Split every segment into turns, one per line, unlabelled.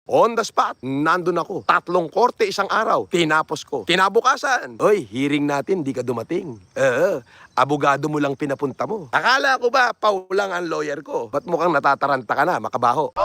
On the spot, nandun ako. 3 korte isang araw. Tinapos ko. Kinabukasan. Oy, hearing natin, di ka dumating. Abogado mo lang pinapunta mo. Akala ko ba, Pau lang ang lawyer ko? Ba't mukhang natataranta ka na, makabaho?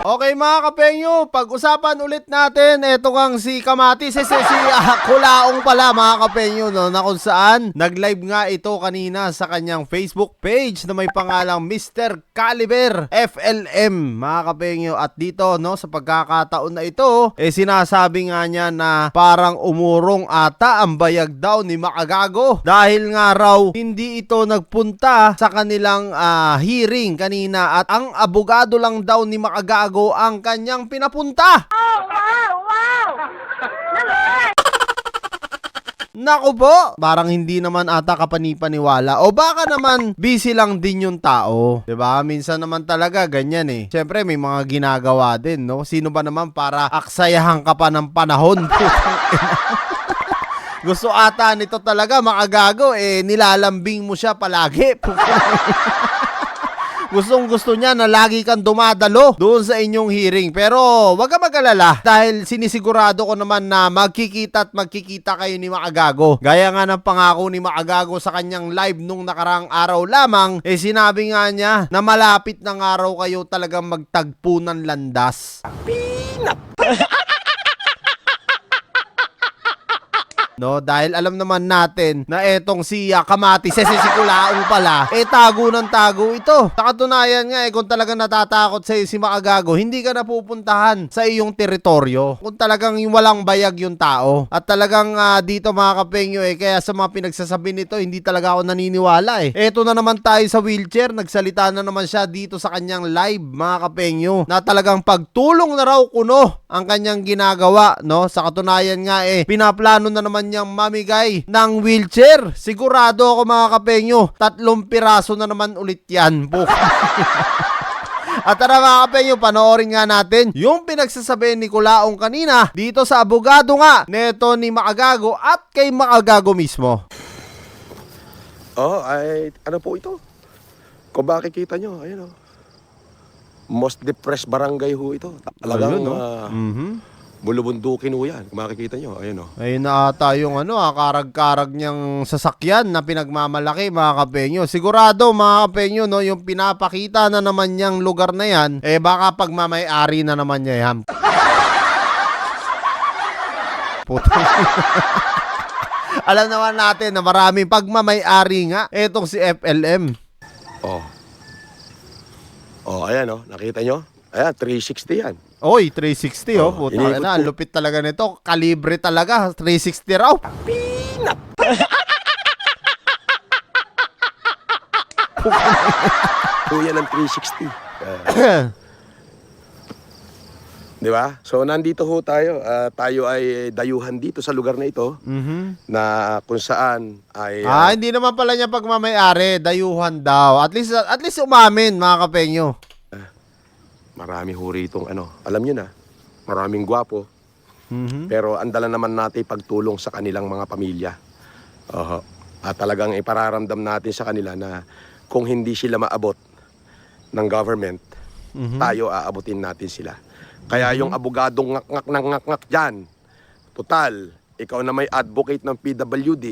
Okay mga kapengyo, pag-usapan ulit natin eto kang si Kamatis, si Kulaong pala mga kapengyo, no, na kung saan nag-live nga ito kanina sa kanyang Facebook page na may pangalang Mr. Caliber FLM mga kapengyo. At dito, no, sa pagkakataon na ito, sinasabi nga niya na parang umurong ata ang bayag daw ni Makagago dahil nga raw hindi ito nagpunta sa kanilang hearing kanina at ang abogado lang daw ni Makagago ang kanyang pinapunta.
Oh, wow!
Naku po, parang hindi naman ata kapanipaniwala o baka naman busy lang din yung tao. 'Di ba? Minsan naman talaga ganyan eh. Siyempre may mga ginagawa din, no? Sino ba naman para aksayahan ka pa ng panahon? Gusto ata nito talaga Makagago nilalambing mo siya palagi. Gustong-gusto niya na lagi kang dumadalo doon sa inyong hearing. Pero wag ka mag-alala dahil sinisigurado ko naman na magkikita kayo ni Makagago. Gaya nga ng pangako ni Makagago sa kanyang live nung nakarang araw lamang, sinabi nga niya na malapit ng araw kayo talagang magtagpo ng landas.
Pinap!
No, dahil alam naman natin na etong si Kamatis, si Kulaong pala, tago ng tago ito. Sa katunayan nga kung talagang natatakot sa si Makagago, hindi ka napupuntahan sa iyong teritoryo. Kung talagang walang bayag yung tao. At talagang dito mga kapengyo, kaya sa mga pinagsasabi nito, hindi talaga ako naniniwala Eto na naman tayo sa wheelchair, nagsalita na naman siya dito sa kanyang live mga kapengyo, na talagang pagtulong na raw kuno ang kanyang ginagawa, no? Sa katunayan nga pinaplano na naman niyang mamigay ng wheelchair. Sigurado ako mga kapengyo, 3 piraso na naman ulit yan. At tara mga kapengyo, panoorin nga natin yung pinagsasabi ni Kulaong kanina dito sa abogado nga neto ni Makagago at kay Makagago mismo.
Ano po ito? Kung makikita nyo, ayun most depressed barangay ho ito. Talagang bulubundukin ho yan. Kung makikita nyo, ayun
Ayun na ata yung karag-karag niyang sasakyan na pinagmamalaki mga kapengyo. Sigurado mga kapengyo, no, yung pinapakita na naman niyang lugar na yan, baka pagmamay-ari na naman niya yan. Putang. Alam naman natin na maraming pagmamay-ari nga etong si FLM.
Ayan nakita nyo? Ayan, 360 yan.
Oy, 360 puta na, lupit talaga nito. Kalibre talaga, 360 raw.
Pinap! Yan ang 360. Di ba? So nandito ho tayo. Tayo ay dayuhan dito sa lugar na ito. Na kung saan ay
hindi naman pala niya pagmamay-ari, dayuhan daw. At least umamin mga kapengyo.
Marami ho ritong alam nyo na, maraming gwapo. Pero ang dala naman natin pagtulong sa kanilang mga pamilya. At talagang ipararamdam natin sa kanila na kung hindi sila maabot ng government, tayo aabutin natin sila. Kaya yung abogadong ngak-ngak dyan, total, ikaw na may advocate ng PWD,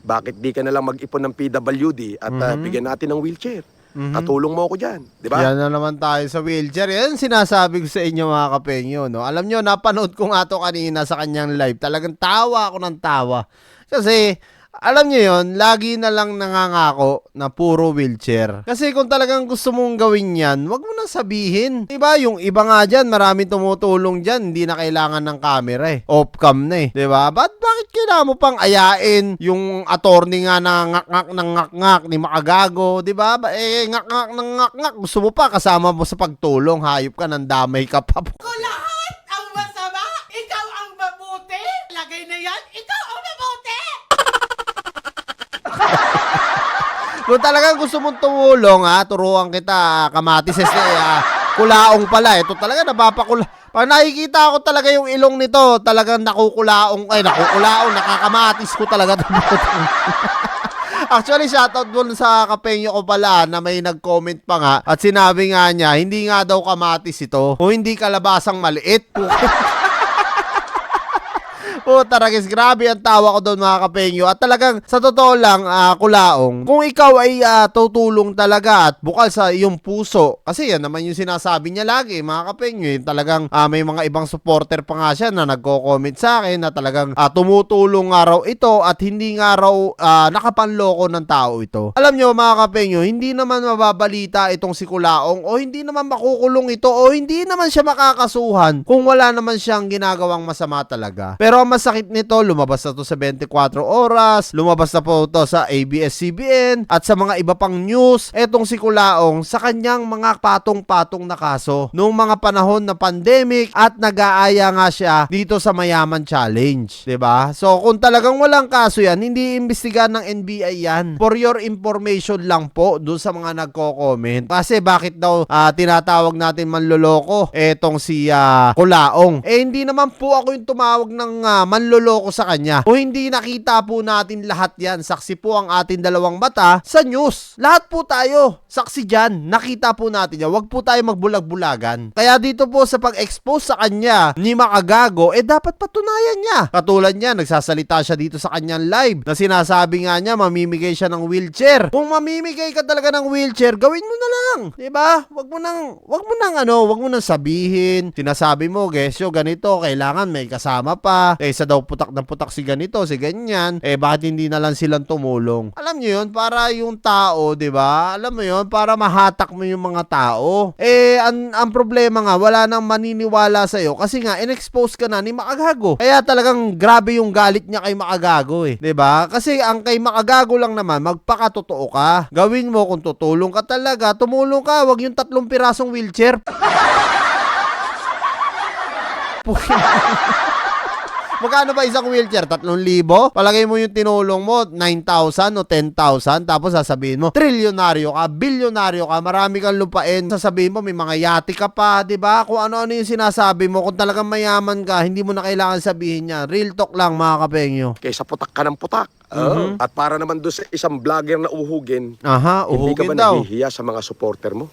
bakit di ka na lang mag-ipon ng PWD at bigyan natin ng wheelchair? At tulong mo ako dyan, di ba?
Yan na naman tayo sa wheelchair. Yan sinasabi ko sa inyo mga kapengyo, no? Alam nyo, napanood ko nga to kanina sa kanyang live. Talagang tawa ako ng tawa. Kasi alam nyo yun, lagi na lang nangangako na puro wheelchair. Kasi kung talagang gusto mong gawin yan, wag mo na sabihin. Diba? Yung iba nga dyan, maraming tumutulong dyan, hindi na kailangan ng camera Off-cam na Diba? Bakit kailangan mo pang ayain yung attorney nga na ngak-ngak ni Makagago? Diba? Ngak-ngak ng ngak-ngak. Gusto mo pa kasama mo sa pagtulong. Hayop ka, ng damay ka pa.
Lahat ang masama, ikaw ang mabuti. Lagay na yan, ikaw ang mabuti.
Kung talagang gusto mong tumulong, turuan kita, Kamatis, Kulaong pala. Ito talaga napapakula. Pag nakikita ko talaga yung ilong nito, talagang nakakamatis ko talaga. Actually, shoutout dun sa kapenyo ko pala na may nag-comment pa nga at sinabi nga niya, hindi nga daw kamatis ito o hindi kalabasang maliit. Taragis, grabe ang tawa ko doon mga kapenyo. At talagang sa totoo lang, Kulaong, kung ikaw ay tutulong talaga at bukal sa iyong puso, kasi yan naman yung sinasabi niya lagi mga kapenyo. Talagang may mga ibang supporter pa nga siya na nagko-comment sa akin na talagang tumutulong nga raw ito at hindi nga raw nakapanloko ng tao ito. Alam nyo mga kapenyo, hindi naman mababalita itong si Kulaong o hindi naman makukulong ito o hindi naman siya makakasuhan kung wala naman siyang ginagawang masama talaga. Pero ang masakit nito, lumabas na to sa 24 oras, lumabas na po to sa ABS-CBN at sa mga iba pang news, etong si Kulaong sa kanyang mga patong-patong na kaso noong mga panahon na pandemic at nag-aaya nga siya dito sa Mayaman Challenge, 'di ba? So kung talagang walang kaso yan, hindi imbestigahan ng NBI yan. For your information lang po doon sa mga nagko-comment. Kasi bakit daw tinatawag natin manloloko etong si Kulaong? Hindi naman po ako yung tumawag ng manloloko sa kanya. O hindi nakita po natin lahat yan. Saksi po ang ating dalawang mata sa news. Lahat po tayo. Saksi dyan. Nakita po natin yan. Huwag po tayo magbulag-bulagan. Kaya dito po sa pag-expose sa kanya ni Makagago, dapat patunayan niya. Katulad niya, nagsasalita siya dito sa kanyang live na sinasabi nga niya, mamimigay siya ng wheelchair. Kung mamimigay ka talaga ng wheelchair, gawin mo na lang. Diba? Wag mo nang sabihin. Sinasabi mo, Gesyo, ganito, kailangan may kasama pa. Isa daw putak na putak si ganito, si ganyan. Bakit hindi na lang silang tumulong? Alam niyo yun, para yung tao, di ba? Alam mo yun, para mahatak mo yung mga tao. Ang problema nga, wala nang maniniwala sa'yo kasi nga, in-expose ka na ni Makagago. Kaya talagang grabe yung galit niya kay Makagago di ba? Kasi ang kay Makagago lang naman, magpakatotoo ka. Gawin mo kung tutulong ka talaga, tumulong ka, wag yung 3 pirasong wheelchair. Magkano ba isang wheelchair? 3,000? Palagay mo yung tinulong mo, 9,000 o 10,000. Tapos sasabihin mo, trilyonaryo ka, bilyonaryo ka, marami kang lupain. Sasabihin mo, may mga yati ka pa, di ba? Kung ano-ano yung sinasabi mo, kung talagang mayaman ka, hindi mo na kailangan sabihin yan. Real talk lang mga kapengyo.
Kaysa putak ka ng putak. At para naman doon sa isang vlogger na uhugin, hindi ka
Uhugin
ba
daw.
nahihiya sa mga supporter mo?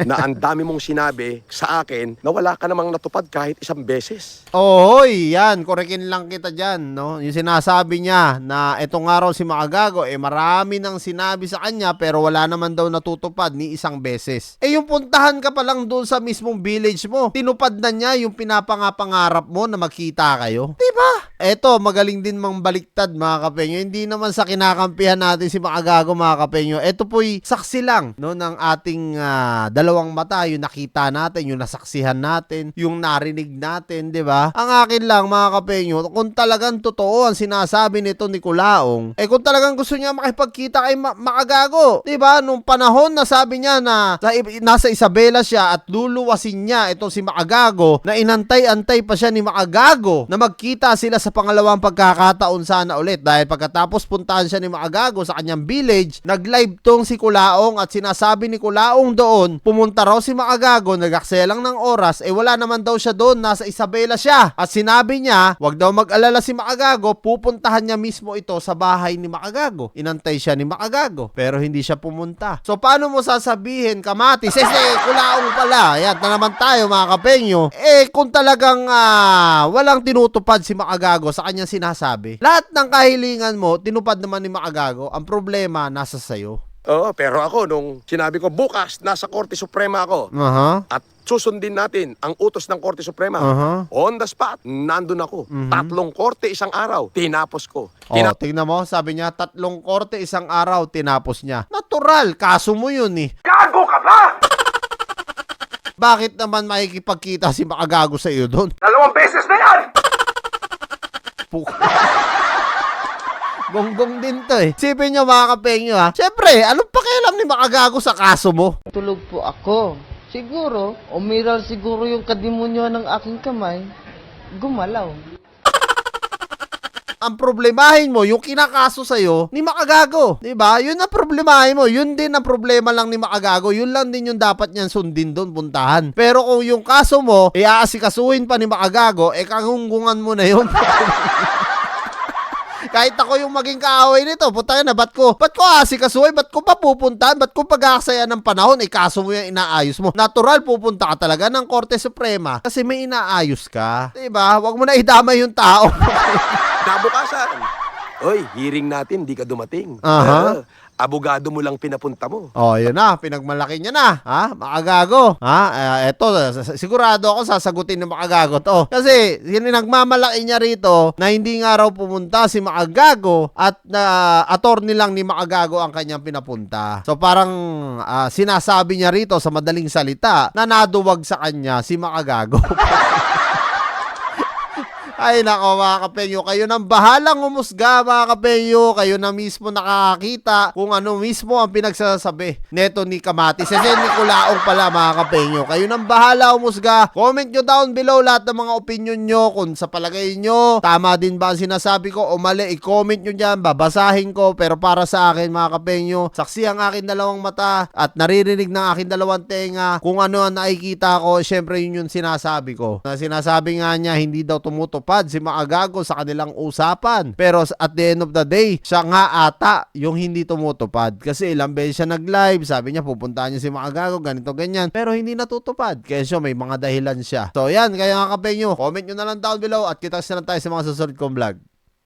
Na ang dami mong sinabi sa akin na wala ka namang natupad kahit isang beses.
Ohoy, yan, korekin lang kita dyan, no? Yung sinasabi niya na etong araw si Makagago, marami nang sinabi sa kanya pero wala naman daw natutupad ni isang beses. Yung puntahan ka pa lang doon sa mismong village mo, tinupad na niya yung pinapangapangarap mo na magkita kayo. Diba? Eto, magaling din mang baliktad mga kapenyo. Hindi naman sa kinakampihan natin si Makagago mga kapenyo. Eto po'y saksi lang, no, ng ating dalawang mata, yung nakita natin, yung nasaksihan natin, yung narinig natin, di ba? Ang akin lang mga kapenyo, kung talagang totoo ang sinasabi nito ni Kulaong, kung talagang gusto niya makipagkita kay Makagago, di ba? Nung panahon na sabi niya na nasa Isabela siya at luluwasin niya itong si Makagago, na inantay-antay pa siya ni Makagago na magkita sila sa pangalawang pagkakataon sana ulit dahil pagkatapos puntahan siya ni Makagago sa kanyang village, nag-live tong si Kulaong at sinasabi ni Kulaong doon, pumunta raw si Makagago, nag-akselang ng oras, wala naman daw siya doon, nasa Isabela siya. At sinabi niya, wag daw mag-alala si Makagago, pupuntahan niya mismo ito sa bahay ni Makagago. Inantay siya ni Makagago, pero hindi siya pumunta. So paano mo sasabihin, Kamatis, Kulaong pala, yan na naman tayo mga kapenyo, kung talagang walang tinutupad si Makagago sa kanyang sinasabi, lahat ng kahilingan mo, tinupad naman ni Makagago, ang problema nasa sayo.
Oo, pero ako, nung sinabi ko, bukas, nasa Korte Suprema ako. At susundin natin ang utos ng Korte Suprema. On the spot, nandun ako. 3 korte, isang araw. Tinapos ko.
Tingnan mo, sabi niya, 3 korte, isang araw, tinapos niya. Natural, kaso mo yun
Gago ka ba?
Bakit naman makikipagkita si Makagago sa iyo doon?
2 beses na yan!
Gonggong din to Sipin nyo mga kapengyo Siyempre, anong pakialam ni Makagago sa kaso mo?
Tulog po ako. Siguro, umiral siguro yung kadimonyo ng aking kamay. Gumalaw.
Ang problemahin mo, yung kinakaso sa'yo, ni Makagago. Diba? Yun ang problemahin mo. Yun din ang problema lang ni Makagago. Yun lang din yung dapat niyan sundin doon, puntahan. Pero kung yung kaso mo, aasikasuhin pa ni Makagago, kangunggungan mo na yun. Kahit ako yung maging kaaway nito, puta na, ba't ko asikasuhin, ba't ko pa pupuntahan, ba't ko pag-aaksaya ng panahon, kaso mo yung inaayos mo. Natural, pupunta ka talaga ng Korte Suprema kasi may inaayos ka. Diba? Huwag mo na idamay yung tao.
Nabukasan. Oy, hearing natin, di ka dumating.
Aha.
Abogado mo lang pinapunta mo.
Oh, yun na, pinagmalaki niya na. Ha? Makagago. Ha? Eto, sigurado ako sasagutin ng Makagago to. Kasi, nagmamalaki niya rito na hindi nga raw pumunta si Makagago at attorney lang ni Makagago ang kanyang pinapunta. So, parang sinasabi niya rito sa madaling salita na naduwag sa kanya si Makagago. Ay nako mga kapenyo, kayo nang bahalang umusga mga kapenyo, kayo na mismo nakakita kung ano mismo ang pinagsasabi neto ni Kamatis. Kasi Nicolaong pala mga kapenyo, kayo nang bahala umusga. Comment nyo down below lahat ng mga opinion nyo, kung sa palagay nyo tama din ba ang sinasabi ko o mali, i-comment nyo dyan, babasahin ko. Pero para sa akin mga kapenyo, saksi ang akin dalawang mata at naririnig ng akin dalawang tenga, kung ano ang nakikita ko, syempre yun yung sinasabi ko. Na sinasabi nga niya hindi daw tumutupad si Makagago sa kanilang usapan. Pero at the end of the day, siya nga ata yung hindi tumutupad. Kasi ilang beses siya nag-live, sabi niya pupuntahan niya si Makagago, ganito ganyan. Pero hindi natutupad. Kaya siya may mga dahilan siya. So yan, kaya nga kapenyo, comment nyo na lang down below at kita na lang tayo sa mga susunod kong vlog.